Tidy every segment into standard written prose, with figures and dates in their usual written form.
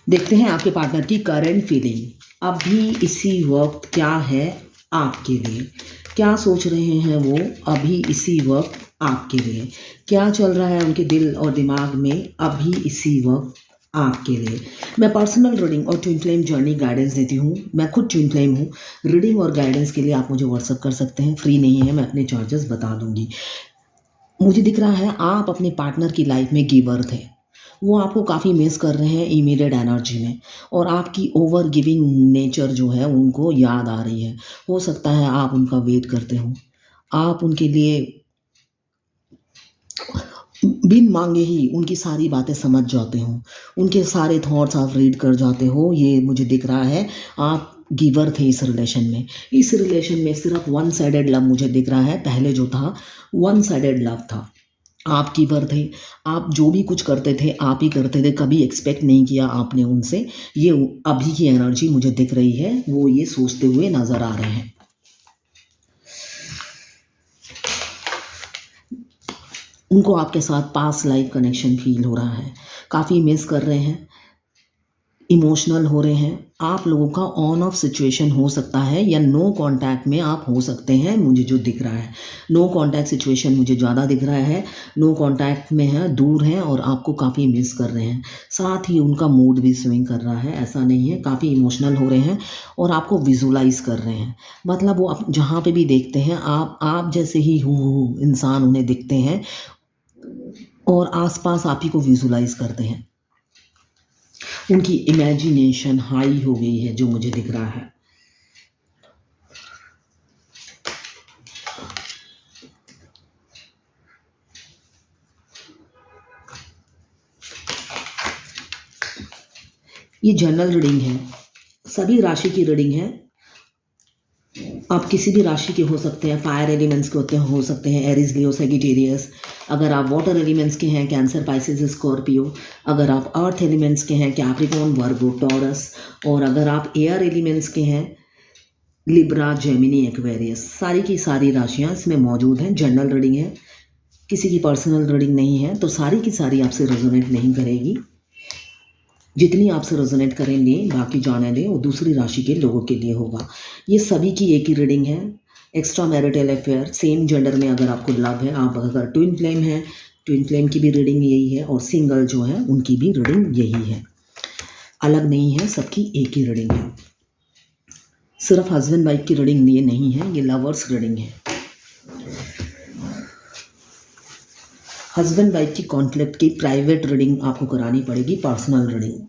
देखते हैं आपके पार्टनर की करंट फीलिंग अभी इसी वक्त क्या है आपके लिए। क्या सोच रहे हैं वो अभी इसी वक्त आपके लिए। क्या चल रहा है उनके दिल और दिमाग में अभी इसी वक्त आपके लिए। मैं पर्सनल रीडिंग और ट्विन फ्लेम जर्नी गाइडेंस देती हूँ। मैं खुद ट्विन फ्लेम हूँ। रीडिंग और गाइडेंस के लिए आप मुझे व्हाट्सअप कर सकते हैं, फ्री नहीं है, मैं अपने चार्जेस बता दूंगी। मुझे दिख रहा है आप अपने पार्टनर की लाइफ में गिवर थे। वो आपको काफ़ी मिस कर रहे हैं इमीडिएट एनर्जी में, और आपकी ओवर गिविंग नेचर जो है उनको याद आ रही है। हो सकता है आप उनका वेट करते हो, आप उनके लिए बिन मांगे ही उनकी सारी बातें समझ जाते हो, उनके सारे थॉट्स आप रीड कर जाते हो। ये मुझे दिख रहा है आप गिवर थे इस रिलेशन में। इस रिलेशन में सिर्फ वन साइडेड लव मुझे दिख रहा है। पहले जो था वन साइडेड लव था। आप कीपर थे, आप जो भी कुछ करते थे आप ही करते थे, कभी एक्सपेक्ट नहीं किया आपने उनसे। ये अभी की एनर्जी मुझे दिख रही है, वो ये सोचते हुए नजर आ रहे हैं। उनको आपके साथ पास्ट लाइफ कनेक्शन फील हो रहा है, काफ़ी मिस कर रहे हैं, इमोशनल हो रहे हैं। आप लोगों का ऑन ऑफ सिचुएशन हो सकता है या नो कांटेक्ट में आप हो सकते हैं। मुझे जो दिख रहा है नो कांटेक्ट सिचुएशन मुझे ज़्यादा दिख रहा है। नो कांटेक्ट में है, दूर हैं और आपको काफ़ी मिस कर रहे हैं। साथ ही उनका मूड भी स्विंग कर रहा है, ऐसा नहीं है, काफ़ी इमोशनल हो रहे हैं और आपको विजुलाइज कर रहे हैं। मतलब वो जहाँ पे भी देखते हैं आप जैसे ही हूँ इंसान उन्हें दिखते हैं और आसपास आप ही को विजुलाइज करते हैं। उनकी इमेजिनेशन हाई हो गई है जो मुझे दिख रहा है। ये जनरल रीडिंग है, सभी राशि की रीडिंग है। आप किसी भी राशि के हो सकते हैं, फायर एलिमेंट्स के हो सकते हैं, एरीज, लियो, सैजिटेरियस। अगर आप वाटर एलिमेंट्स के हैं, कैंसर, पाइसेस, स्कॉर्पियो। अगर आप अर्थ एलिमेंट्स के हैं, कैप्रिकॉर्न, वर्गो, टॉरस। और अगर आप एयर एलिमेंट्स के हैं, लिब्रा, जेमिनी, एक्वेरियस। सारी की सारी राशियां इसमें मौजूद हैं। जनरल रीडिंग है, किसी की पर्सनल रीडिंग नहीं है, तो सारी की सारी आपसे रेजोनेट नहीं करेगी। जितनी आपसे रेजोनेट करेंगे बाकी जाने दें, वो दूसरी राशि के लोगों के लिए होगा। ये सभी की एक ही रीडिंग है। Extra marital affair, same gender में अगर आपको लव है, आप अगर ट्विन फ्लेम है, ट्विन फ्लेम की भी रीडिंग यही है, और सिंगल जो है उनकी भी रीडिंग यही है। अलग नहीं है, सबकी एक ही रीडिंग है। सिर्फ हस्बैंड वाइफ की रीडिंग ये नहीं है, ये लवर्स रीडिंग है। हस्बैंड वाइफ की कॉन्फ्लिक्ट की प्राइवेट रीडिंग आपको करानी पड़ेगी, पर्सनल रीडिंग।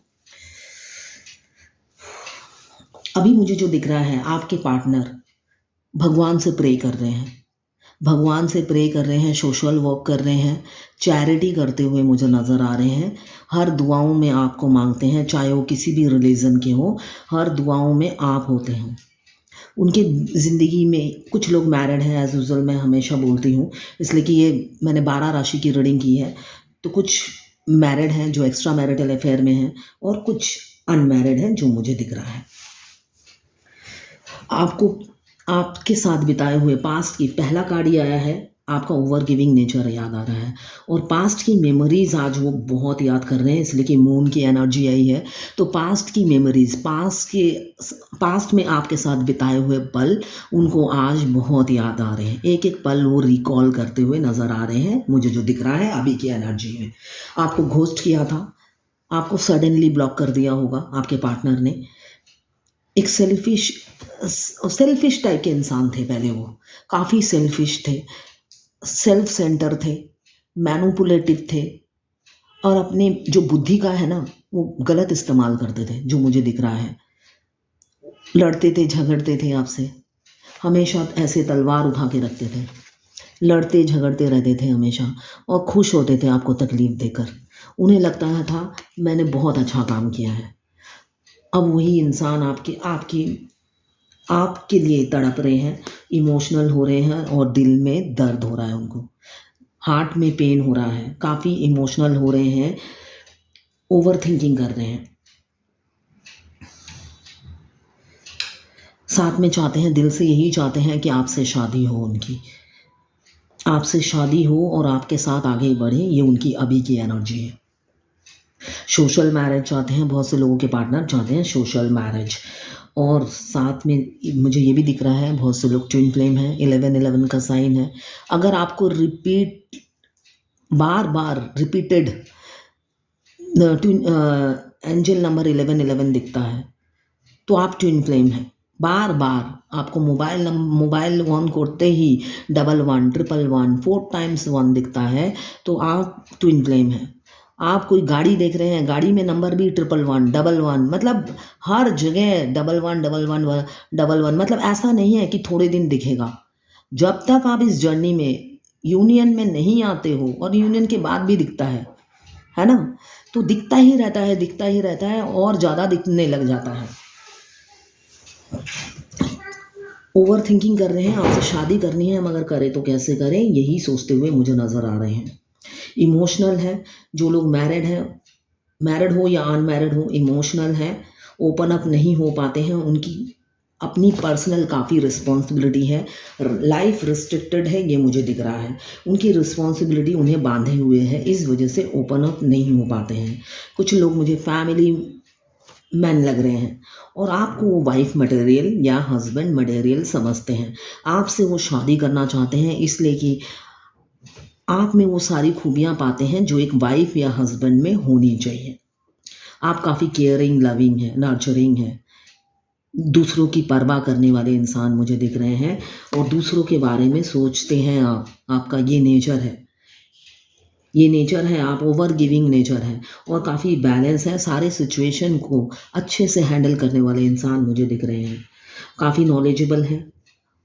अभी मुझे जो दिख रहा है आपके पार्टनर भगवान से प्रे कर रहे हैं, भगवान से प्रे कर रहे हैं, सोशल वर्क कर रहे हैं, चैरिटी करते हुए मुझे नज़र आ रहे हैं। हर दुआओं में आपको मांगते हैं, चाहे वो किसी भी रिलीजन के हो, हर दुआओं में आप होते हैं। उनके ज़िंदगी में कुछ लोग मैरिड हैं, एज यूजल मैं हमेशा बोलती हूँ, इसलिए कि ये मैंने 12 राशि की रीडिंग की है। तो कुछ मैरिड हैं जो एक्स्ट्रा मैरिटल अफेयर में हैं, और कुछ अनमैरिड हैं जो मुझे दिख रहा है। आपको आपके साथ बिताए हुए पास्ट की पहला कार्ड ये आया है, आपका ओवर गिविंग नेचर याद आ रहा है, और पास्ट की मेमोरीज आज वो बहुत याद कर रहे हैं, इसलिए कि मून की एनर्जी आई है। तो पास्ट की मेमोरीज, पास्ट में आपके साथ बिताए हुए पल उनको आज बहुत याद आ रहे हैं। एक एक पल वो रिकॉल करते हुए नजर आ रहे हैं, मुझे जो दिख रहा है अभी की एनर्जी में। आपको घोस्ट किया था, आपको सडनली ब्लॉक कर दिया होगा आपके पार्टनर ने। एक सेल्फिश टाइप के इंसान थे पहले, वो काफ़ी सेल्फिश थे, सेल्फ सेंटर थे, मैनुपुलेटिव थे, और अपने जो बुद्धि का है ना वो गलत इस्तेमाल करते थे, जो मुझे दिख रहा है। लड़ते थे, झगड़ते थे आपसे, हमेशा ऐसे तलवार उठा के रखते थे, लड़ते झगड़ते रहते थे हमेशा, और खुश होते थे आपको तकलीफ देकर। उन्हें लगता था मैंने बहुत अच्छा काम किया है। अब वही इंसान आपके लिए तड़प रहे हैं, इमोशनल हो रहे हैं, और दिल में दर्द हो रहा है, उनको हार्ट में पेन हो रहा है, काफ़ी इमोशनल हो रहे हैं, ओवर थिंकिंग कर रहे हैं। साथ में चाहते हैं, दिल से यही चाहते हैं कि आपसे शादी हो, उनकी आपसे शादी हो और आपके साथ आगे बढ़े। ये उनकी अभी की एनर्जी है। सोशल मैरिज चाहते हैं, बहुत से लोगों के पार्टनर चाहते हैं सोशल मैरिज। और साथ में मुझे ये भी दिख रहा है बहुत से लोग ट्विन फ्लेम हैं, 11-11 का साइन है। अगर आपको बार बार रिपीटेड ट्विन एंजल नंबर 11-11 दिखता है तो आप ट्विन फ्लेम हैं। बार बार आपको मोबाइल ऑन करते ही 11, 111, 4 टाइम्स 1 दिखता है तो आप ट्विन फ्लेम हैं। आप कोई गाड़ी देख रहे हैं, गाड़ी में नंबर भी 111, 11, मतलब हर जगह 11, 11, 11, मतलब ऐसा नहीं है कि थोड़े दिन दिखेगा। जब तक आप इस जर्नी में यूनियन में नहीं आते हो, और यूनियन के बाद भी दिखता है ना, तो दिखता ही रहता है और ज़्यादा दिखने लग जाता है। ओवर थिंकिंग कर रहे हैं, आपसे शादी करनी है मगर करें तो कैसे करें, यही सोचते हुए मुझे नज़र आ रहे हैं। इमोशनल है, जो लोग मैरिड हो या अनमैरिड हो, इमोशनल है, ओपन अप नहीं हो पाते हैं। उनकी अपनी पर्सनल काफ़ी रिस्पॉन्सिबिलिटी है, लाइफ रिस्ट्रिक्टेड है, ये मुझे दिख रहा है। उनकी रिस्पॉन्सिबिलिटी उन्हें बांधे हुए है, इस वजह से ओपन अप नहीं हो पाते हैं। कुछ लोग मुझे फैमिली मैन लग रहे हैं और आपको वो वाइफ मटेरियल या हस्बैंड मटेरियल समझते हैं। आपसे वो शादी करना चाहते हैं इसलिए कि आप में वो सारी खूबियाँ पाते हैं जो एक वाइफ या हस्बैंड में होनी चाहिए। आप काफ़ी केयरिंग, लविंग है, नर्चरिंग है, दूसरों की परवाह करने वाले इंसान मुझे दिख रहे हैं और दूसरों के बारे में सोचते हैं आप। आपका ये नेचर है, आप ओवर गिविंग नेचर है और काफ़ी बैलेंस है। सारे सिचुएशन को अच्छे से हैंडल करने वाले इंसान मुझे दिख रहे हैं। काफ़ी नॉलेजेबल हैं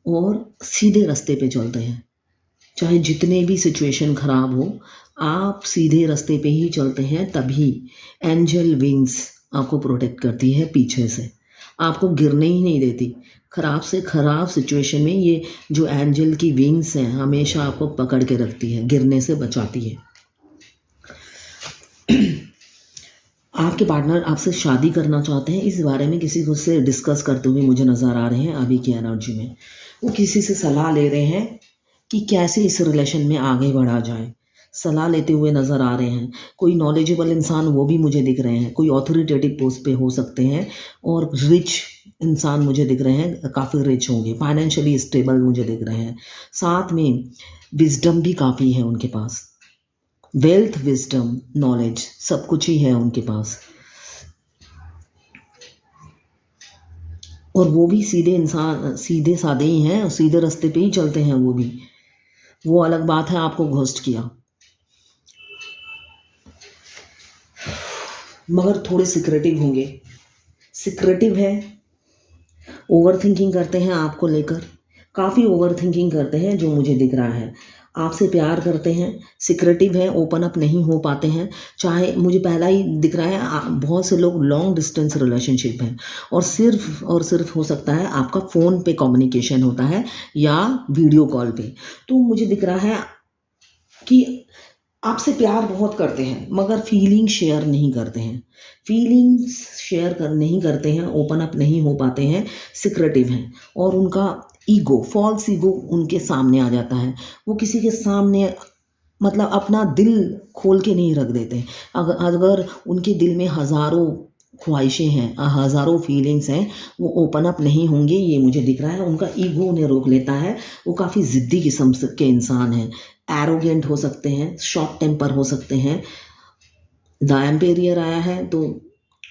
और सीधे रास्ते पे चलते हैं। चाहे जितने भी सिचुएशन ख़राब हो, आप सीधे रास्ते पे ही चलते हैं, तभी एंजल विंग्स आपको प्रोटेक्ट करती है पीछे से, आपको गिरने ही नहीं देती। ख़राब से ख़राब सिचुएशन में ये जो एंजल की विंग्स हैं हमेशा आपको पकड़ के रखती है, गिरने से बचाती है। आपके पार्टनर आपसे शादी करना चाहते हैं, इस बारे में किसी को से डिस्कस करते हुए मुझे नज़र आ रहे हैं। अभी की एनर्जी में वो किसी से सलाह ले रहे हैं कि कैसे इस रिलेशन में आगे बढ़ा जाए, सलाह लेते हुए नज़र आ रहे हैं। कोई नॉलेजेबल इंसान वो भी मुझे दिख रहे हैं, कोई ऑथोरिटेटिव पोस्ट पे हो सकते हैं और रिच इंसान मुझे दिख रहे हैं, काफ़ी रिच होंगे, फाइनेंशियली स्टेबल मुझे दिख रहे हैं। साथ में विजडम भी काफ़ी है उनके पास, वेल्थ, विजडम, नॉलेज सब कुछ ही है उनके पास। और वो भी सीधे साधे ही हैं, सीधे रास्ते पे ही चलते हैं वो भी। वो अलग बात है आपको घोस्ट किया, मगर थोड़े सिक्रेटिव होंगे। सिक्रेटिव है, ओवर थिंकिंग करते हैं आपको लेकर, काफ़ी ओवर थिंकिंग करते हैं जो मुझे दिख रहा है। आपसे प्यार करते हैं, सिक्रेटिव हैं, ओपन अप नहीं हो पाते हैं। चाहे मुझे पहला ही दिख रहा है, बहुत से लोग लॉन्ग डिस्टेंस रिलेशनशिप हैं और सिर्फ हो सकता है आपका फ़ोन पे कम्युनिकेशन होता है या वीडियो कॉल पे। तो मुझे दिख रहा है कि आपसे प्यार बहुत करते हैं मगर फीलिंग शेयर नहीं करते हैं, नहीं करते हैं, ओपन अप नहीं हो पाते हैं, सिक्रेटिव हैं और उनका फॉल्स ईगो उनके सामने आ जाता है। वो किसी के सामने मतलब अपना दिल खोल के नहीं रख देते। अगर उनके दिल में हज़ारों ख्वाहिशें हैं, हज़ारों फीलिंग्स हैं, वो ओपन अप नहीं होंगे, ये मुझे दिख रहा है। उनका ईगो उन्हें रोक लेता है। वो काफ़ी ज़िद्दी किस्म के इंसान हैं, एरोगेंट हो सकते हैं, शॉर्ट टेम्पर हो सकते हैं। द एम्पेरियर आया है तो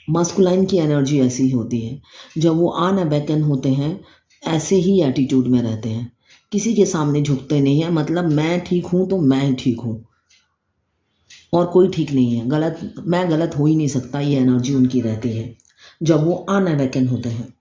मस्कुलाइन की एनर्जी ऐसी ही होती है। जब वो अनअवेकन होते हैं ऐसे ही एटीट्यूड में रहते हैं, किसी के सामने झुकते नहीं हैं। मतलब मैं ठीक हूँ तो मैं ही ठीक हूँ और कोई ठीक नहीं है, मैं गलत हो ही नहीं सकता, ये एनर्जी उनकी रहती है जब वो अनअवेकन होते हैं।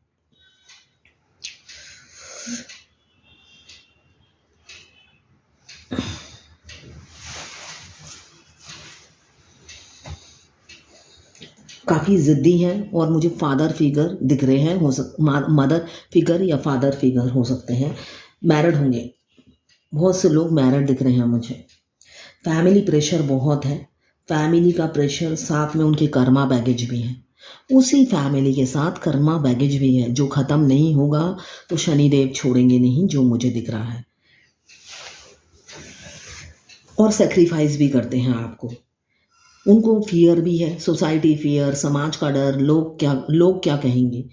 काफ़ी ज़िद्दी हैं और मुझे फादर फिगर दिख रहे हैं, मदर फिगर या फादर फिगर हो सकते हैं। मैरिड होंगे, बहुत से लोग मैरिड दिख रहे हैं मुझे। फैमिली प्रेशर बहुत है, फैमिली का प्रेशर, साथ में उनके कर्मा बैगेज भी है। उसी फैमिली के साथ कर्मा बैगेज भी है जो ख़त्म नहीं होगा तो शनिदेव छोड़ेंगे नहीं, जो मुझे दिख रहा है। और सेक्रीफाइस भी करते हैं आपको, उनको फियर भी है, सोसाइटी फियर, समाज का डर, लोग क्या कहेंगे,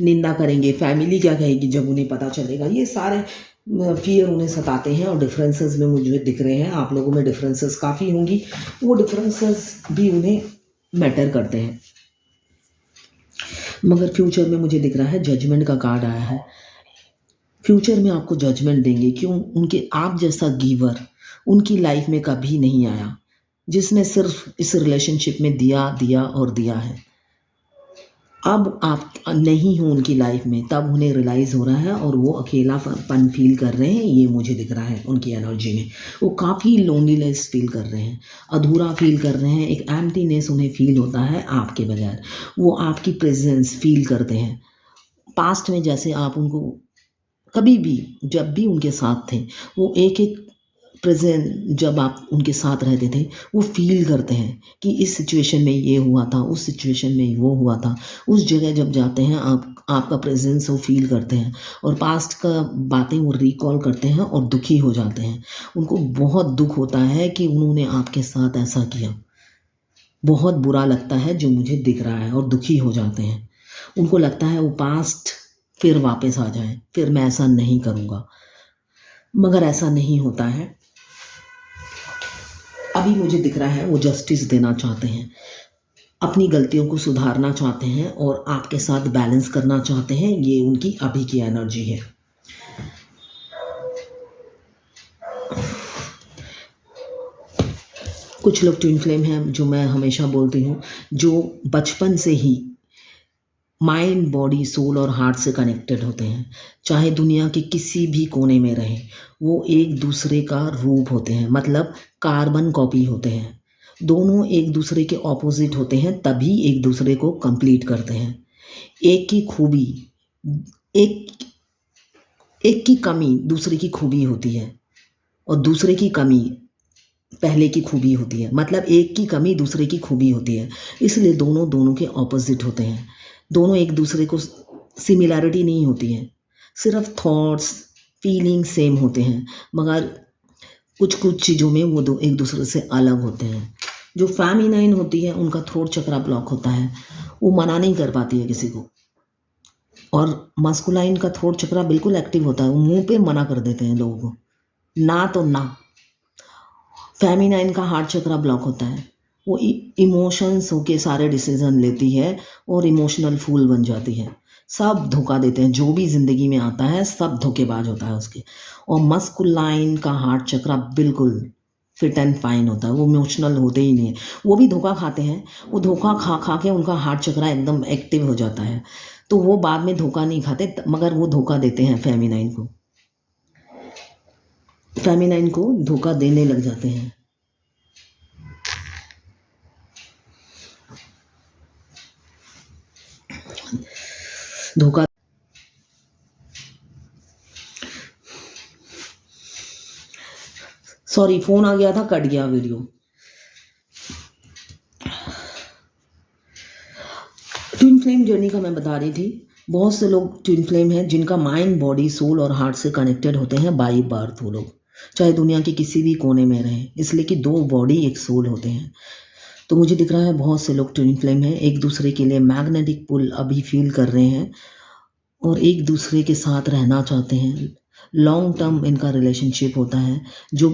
निंदा करेंगे, फैमिली क्या कहेगी जब उन्हें पता चलेगा, ये सारे फियर उन्हें सताते हैं। और डिफरेंसेस में मुझे दिख रहे हैं, आप लोगों में डिफरेंसेस काफ़ी होंगी, वो डिफरेंसेस भी उन्हें मैटर करते हैं। मगर फ्यूचर में मुझे दिख रहा है जजमेंट का कार्ड आया है। फ्यूचर में आपको जजमेंट देंगे, क्यों? उनके आप जैसा गिवर उनकी लाइफ में कभी नहीं आया, जिसने सिर्फ इस रिलेशनशिप में दिया दिया और दिया है। अब आप नहीं हो उनकी लाइफ में, तब उन्हें रियलाइज़ हो रहा है और वो अकेलापन फील कर रहे हैं, ये मुझे दिख रहा है उनकी एनर्जी में। वो काफ़ी लोनलीनेस फील कर रहे हैं, अधूरा फील कर रहे हैं, एक एम्प्टीनेस उन्हें फील होता है आपके बगैर। वो आपकी प्रेजेंस फील करते हैं। पास्ट में जैसे आप उनको कभी भी जब भी उनके साथ थे, वो एक एक प्रेजेंट जब आप उनके साथ रहते थे, वो फील करते हैं कि इस सिचुएशन में ये हुआ था, उस सिचुएशन में वो हुआ था। उस जगह जब जाते हैं आपका प्रेजेंस वो फील करते हैं और पास्ट का बातें वो रिकॉल करते हैं और दुखी हो जाते हैं। उनको बहुत दुख होता है कि उन्होंने आपके साथ ऐसा किया, बहुत बुरा लगता है जो मुझे दिख रहा है, और दुखी हो जाते हैं। उनको लगता है वो पास्ट फिर वापस आ जाए, फिर मैं ऐसा नहीं करूँगा, मगर ऐसा नहीं होता है। अभी मुझे दिख रहा है वो जस्टिस देना चाहते हैं, अपनी गलतियों को सुधारना चाहते हैं और आपके साथ बैलेंस करना चाहते हैं। ये उनकी अभी की एनर्जी है। कुछ लोग ट्विन फ्लेम हैं, जो मैं हमेशा बोलती हूँ, जो बचपन से ही माइंड, बॉडी, सोल और हार्ट से कनेक्टेड होते हैं। चाहे दुनिया के किसी भी कोने में रहें, वो एक दूसरे का रूप होते हैं, मतलब कार्बन कॉपी होते हैं। दोनों एक दूसरे के ऑपोजिट होते हैं, तभी एक दूसरे को कंप्लीट करते हैं। एक की खूबी, एक एक की कमी दूसरे की खूबी होती है, और दूसरे की कमी पहले की खूबी होती है। मतलब एक की कमी दूसरे की खूबी होती है, इसलिए दोनों दोनों के ऑपोजिट होते हैं। दोनों एक दूसरे को सिमिलैरिटी नहीं होती है, सिर्फ थॉट्स, फीलिंग सेम होते हैं, मगर कुछ कुछ चीज़ों में वो दो एक दूसरे से अलग होते हैं। जो फेमिनाइन होती है उनका थ्रोट चक्रा ब्लॉक होता है, वो मना नहीं कर पाती है किसी को। और मस्कुलाइन का थ्रोट चक्रा बिल्कुल एक्टिव होता है, वो मुंह पे मना कर देते हैं लोगों को, ना तो ना। फेमिनाइन का हार्ट चक्रा ब्लॉक होता है, वो इमोशंस होके सारे डिसीजन लेती है और इमोशनल फूल बन जाती है। सब धोखा देते हैं, जो भी ज़िंदगी में आता है सब धोखेबाज होता है उसके। और मस्कुलाइन का हार्ट चक्रा बिल्कुल फिट एंड फाइन होता है, वो इमोशनल होते ही नहीं है। वो भी धोखा खाते हैं, वो धोखा खा खा के उनका हार्ट चक्रा एकदम एक्टिव हो जाता है, तो वो बाद में धोखा नहीं खाते, मगर वो धोखा देते हैं फेमिनाइन को। फेमिनाइन को धोखा देने लग जाते हैं। धोखा, सॉरी फोन आ गया था, कट गया वीडियो। ट्विन फ्लेम जर्नी का मैं बता रही थी। बहुत से लोग ट्विन फ्लेम हैं जिनका माइंड, बॉडी, सोल और हार्ट से कनेक्टेड होते हैं बाई बर्थ। वो लोग चाहे दुनिया के किसी भी कोने में रहें, इसलिए कि दो बॉडी एक सोल होते हैं। तो मुझे दिख रहा है बहुत से लोग ट्विन फ्लेम हैं, एक दूसरे के लिए मैग्नेटिक पुल अभी फील कर रहे हैं और एक दूसरे के साथ रहना चाहते हैं। लॉन्ग टर्म इनका रिलेशनशिप होता है, जो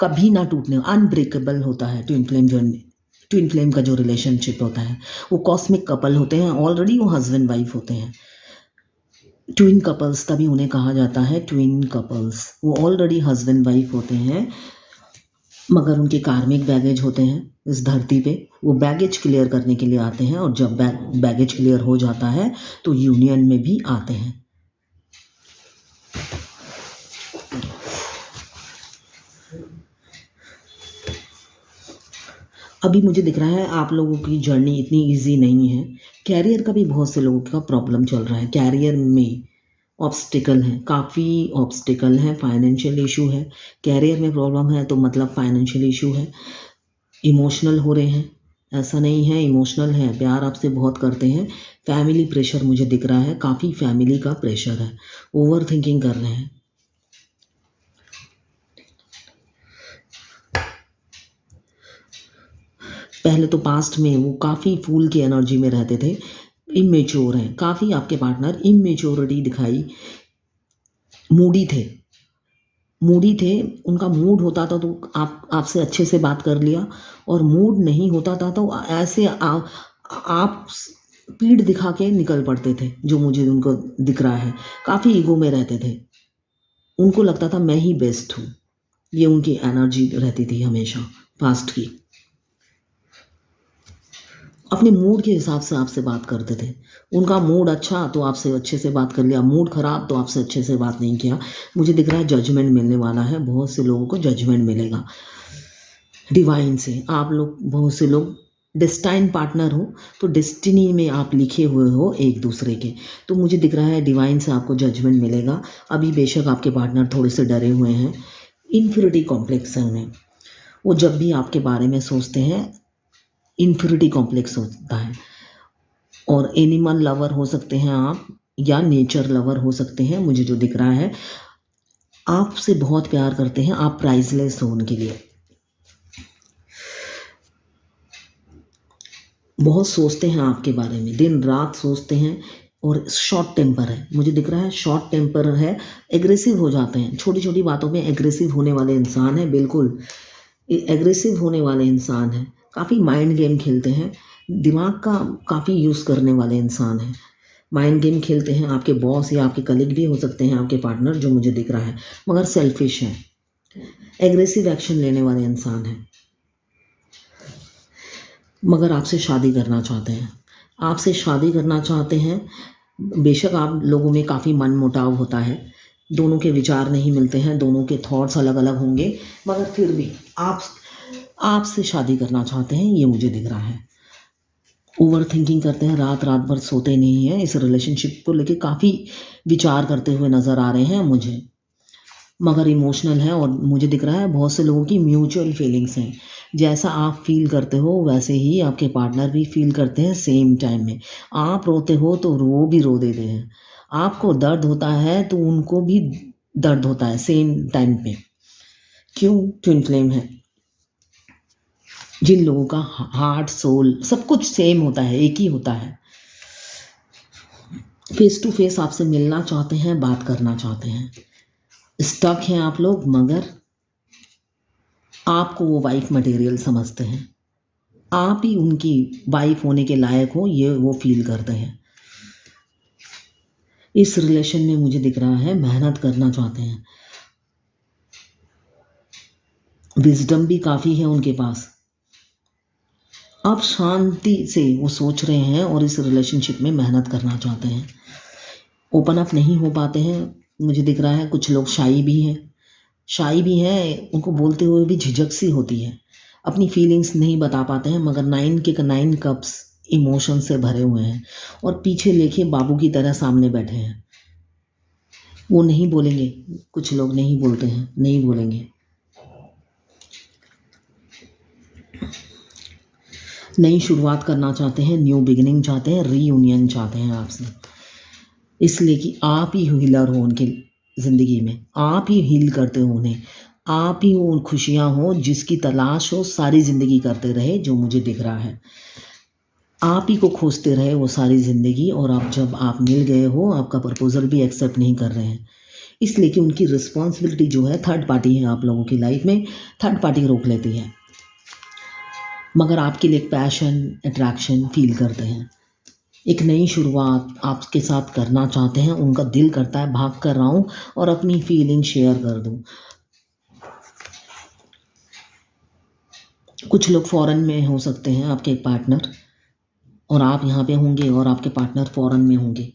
कभी ना टूटने, अनब्रेकेबल होता है। Twin flame journey, twin flame का जो रिलेशनशिप होता है, वो कॉस्मिक कपल होते हैं, ऑलरेडी वो हस्बैंड वाइफ होते हैं। ट्विन कपल्स तभी उन्हें कहा जाता है ट्विन कपल्स, वो ऑलरेडी हस्बैंड वाइफ होते हैं, मगर उनके कार्मिक बैगेज होते हैं इस धरती पे। वो बैगेज क्लियर करने के लिए आते हैं, और जब बैगेज क्लियर हो जाता है तो यूनियन में भी आते हैं। अभी मुझे दिख रहा है आप लोगों की जर्नी इतनी इजी नहीं है। कैरियर का भी बहुत से लोगों का प्रॉब्लम चल रहा है, कैरियर में ऑब्स्टिकल हैं, काफ़ी ऑब्स्टिकल हैं, फाइनेंशियल इशू है। कैरियर में प्रॉब्लम है तो मतलब फाइनेंशियल इशू है। इमोशनल हो रहे हैं, ऐसा नहीं है, इमोशनल है, प्यार आपसे बहुत करते हैं। फैमिली प्रेशर मुझे दिख रहा है, काफ़ी फैमिली का प्रेशर है, ओवर थिंकिंग कर रहे हैं। पहले तो पास्ट में वो काफ़ी फूल की एनर्जी में रहते थे, इमेच्योर हैं काफ़ी, आपके पार्टनर इमेच्योरिटी दिखाई, मूडी थे, उनका मूड होता था तो आपसे अच्छे से बात कर लिया, और मूड नहीं होता था तो ऐसे आप पीठ दिखा के निकल पड़ते थे, जो मुझे उनको दिख रहा है। काफ़ी ईगो में रहते थे, उनको लगता था मैं ही बेस्ट हूँ, ये उनकी एनर्जी रहती थी हमेशा पास्ट की। अपने मूड के हिसाब से आपसे बात करते थे, उनका मूड अच्छा तो आपसे अच्छे से बात कर लिया, मूड ख़राब तो आपसे अच्छे से बात नहीं किया। मुझे दिख रहा है जजमेंट मिलने वाला है, बहुत से लोगों को जजमेंट मिलेगा डिवाइन से। आप लोग, बहुत से लोग डेस्टाइन पार्टनर हो तो डेस्टिनी में आप लिखे हुए हो एक दूसरे के, तो मुझे दिख रहा है डिवाइन से आपको जजमेंट मिलेगा। अभी बेशक आपके पार्टनर थोड़े से डरे हुए हैं, इन्फिनिटी कॉम्प्लेक्स है उन्हें, वो जब भी आपके बारे में सोचते हैं इन्फिनिटी कॉम्प्लेक्स होता है। और एनिमल लवर हो सकते हैं आप, या नेचर लवर हो सकते हैं। मुझे जो दिख रहा है आपसे बहुत प्यार करते हैं, आप प्राइसलेस हो उनके लिए, बहुत सोचते हैं आपके बारे में, दिन रात सोचते हैं, और शॉर्ट टेम्पर है, मुझे दिख रहा है शॉर्ट टेम्पर है, एग्रेसिव हो जाते हैं, छोटी छोटी बातों में एग्रेसिव होने वाले इंसान हैं, बिल्कुल एग्रेसिव होने वाले इंसान हैं, काफ़ी माइंड गेम खेलते हैं, दिमाग का काफ़ी यूज़ करने वाले इंसान हैं, माइंड गेम खेलते हैं। आपके बॉस या आपके कलीग भी हो सकते हैं आपके पार्टनर, जो मुझे दिख रहा है, मगर सेल्फिश हैं, एग्रेसिव एक्शन लेने वाले इंसान हैं, मगर आपसे शादी करना चाहते हैं, आपसे शादी करना चाहते हैं। बेशक आप लोगों में काफ़ी मनमुटाव होता है, दोनों के विचार नहीं मिलते हैं, दोनों के थॉट्स अलग अलग होंगे, मगर फिर भी आपसे शादी करना चाहते हैं, ये मुझे दिख रहा है। ओवर थिंकिंग करते हैं, रात रात भर सोते नहीं हैं, इस रिलेशनशिप को लेके काफ़ी विचार करते हुए नज़र आ रहे हैं मुझे, मगर इमोशनल है। और मुझे दिख रहा है बहुत से लोगों की म्यूचुअल फीलिंग्स हैं, जैसा आप फील करते हो वैसे ही आपके पार्टनर भी फील करते हैं सेम टाइम में। आप रोते हो तो वो भी रो देते हैं, आपको दर्द होता है तो उनको भी दर्द होता है सेम टाइम पे। क्यों? ट्विन फ्लेम है, जिन लोगों का हार्ट सोल सब कुछ सेम होता है, एक ही होता है। फेस टू फेस आपसे मिलना चाहते हैं, बात करना चाहते हैं, स्टक हैं आप लोग, मगर आपको वो वाइफ मटेरियल समझते हैं, आप ही उनकी वाइफ होने के लायक हो, ये वो फील करते हैं। इस रिलेशन में मुझे दिख रहा है मेहनत करना चाहते हैं, विजडम भी काफ़ी है उनके पास, आप शांति से वो सोच रहे हैं और इस रिलेशनशिप में मेहनत करना चाहते हैं। ओपन अप नहीं हो पाते हैं, मुझे दिख रहा है कुछ लोग शाई भी हैं, उनको बोलते हुए भी झिझक सी होती है, अपनी फीलिंग्स नहीं बता पाते हैं, मगर 9 कप्स इमोशन से भरे हुए हैं, और पीछे लेके बाबू की तरह सामने बैठे हैं। वो नहीं बोलेंगे, कुछ लोग नहीं बोलते हैं, नहीं बोलेंगे, नई शुरुआत करना चाहते हैं, न्यू बिगिनिंग चाहते हैं, रीयूनियन चाहते हैं आपसे, इसलिए कि आप ही हीलर हो उनके ज़िंदगी में, आप ही हील करते हो उन्हें, आप ही वो खुशियाँ हो जिसकी तलाश हो सारी ज़िंदगी करते रहे, जो मुझे दिख रहा है। आप ही को खोजते रहे वो सारी ज़िंदगी, और आप जब आप मिल गए हो आपका प्रपोज़ल भी एक्सेप्ट नहीं कर रहे हैं, इसलिए कि उनकी रिस्पॉन्सिबिलिटी जो है थर्ड पार्टी है आप लोगों की लाइफ में, थर्ड पार्टी रोक लेती है, मगर आपके लिए पैशन अट्रैक्शन फील करते हैं, एक नई शुरुआत आपके साथ करना चाहते हैं, उनका दिल करता है भाग कर रहा हूँ और अपनी फीलिंग शेयर कर दूँ। कुछ लोग फॉरेन में हो सकते हैं आपके पार्टनर, और आप यहाँ पे होंगे और आपके पार्टनर फॉरेन में होंगे,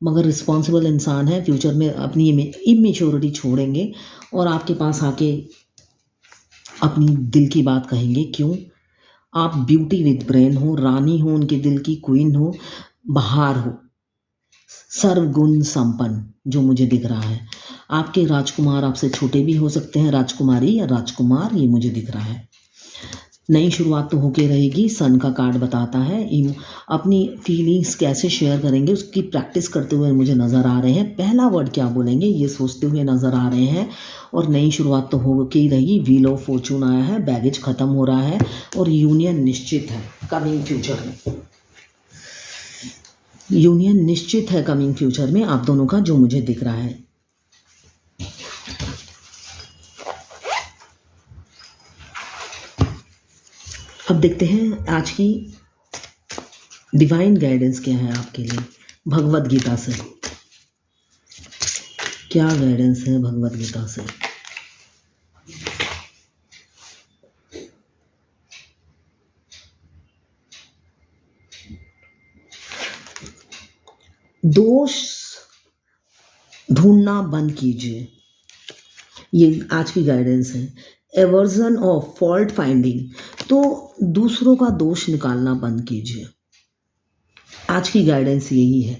मगर रिस्पॉन्सिबल इंसान है, फ्यूचर में अपनी इमेच्योरिटी छोड़ेंगे और आपके पास आके अपनी दिल की बात कहेंगे। क्यों? आप ब्यूटी विद ब्रेन हो, रानी हो, उनके दिल की क्वीन हो, बहार हो, सर्वगुण संपन्न, जो मुझे दिख रहा है। आपके राजकुमार आपसे छोटे भी हो सकते हैं, राजकुमारी या राजकुमार, ये मुझे दिख रहा है। नई शुरुआत तो होके रहेगी, सन का कार्ड बताता है। अपनी फीलिंग्स कैसे शेयर करेंगे उसकी प्रैक्टिस करते हुए मुझे नज़र आ रहे हैं। पहला वर्ड क्या बोलेंगे ये सोचते हुए नज़र आ रहे हैं। और नई शुरुआत तो होके ही रहेगी। व्हील ऑफ फॉर्चून आया है, बैगेज ख़त्म हो रहा है और यूनियन निश्चित है कमिंग फ्यूचर में। यूनियन निश्चित है कमिंग फ्यूचर में आप दोनों का, जो मुझे दिख रहा है। अब देखते हैं आज की डिवाइन गाइडेंस क्या है आपके लिए भगवत गीता से। क्या गाइडेंस है भगवत गीता से? दोष ढूंढना बंद कीजिए, ये आज की गाइडेंस है। एवर्जन ऑफ फॉल्ट फाइंडिंग, तो दूसरों का दोष निकालना बंद कीजिए। आज की गाइडेंस यही है।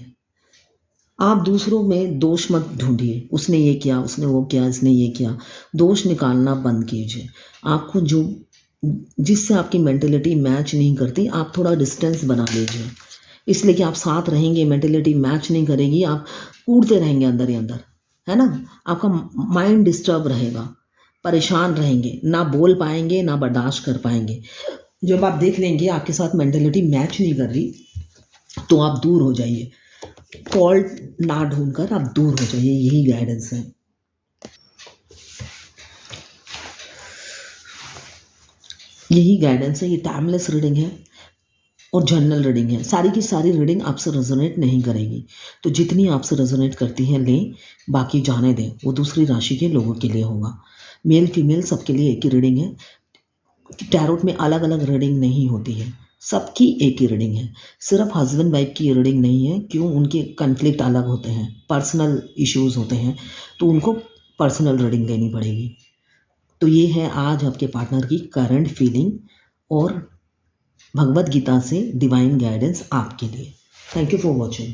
आप दूसरों में दोष मत ढूंढिए, उसने ये किया, उसने वो किया, इसने ये किया। दोष निकालना बंद कीजिए। आपको जो जिससे आपकी मेंटेलिटी मैच नहीं करती, आप थोड़ा डिस्टेंस बना लीजिए। इसलिए कि आप साथ रहेंगे, मेंटेलिटी मैच नहीं करेगी, आप कूदते रहेंगे अंदर ही अंदर, है ना। आपका माइंड डिस्टर्ब रहेगा, परेशान रहेंगे, ना बोल पाएंगे ना बर्दाश्त कर पाएंगे। जब आप देख लेंगे आपके साथ मेंटेलिटी मैच नहीं कर रही तो आप दूर हो जाइए। फॉल्ट ना ढूंढकर आप दूर हो जाइए, यही गाइडेंस है। यही गाइडेंस है। ये टाइमलेस रीडिंग है और जनरल रीडिंग है। सारी की सारी रीडिंग आपसे रेजोनेट नहीं करेगी, तो जितनी आपसे रेजोनेट करती है लें, बाकी जाने दें। वो दूसरी राशि के लोगों के लिए होगा। मेल फीमेल सबके लिए एक ही रीडिंग है। टैरोट में अलग अलग रीडिंग नहीं होती है, सबकी एक ही रीडिंग है। सिर्फ हस्बैंड वाइफ की रीडिंग नहीं है, क्यों? उनके कन्फ्लिक्ट अलग होते हैं, पर्सनल इश्यूज होते हैं, तो उनको पर्सनल रीडिंग लेनी पड़ेगी। तो ये है आज आपके पार्टनर की करंट फीलिंग और भगवत गीता से डिवाइन गाइडेंस आपके लिए। Thank you for watching.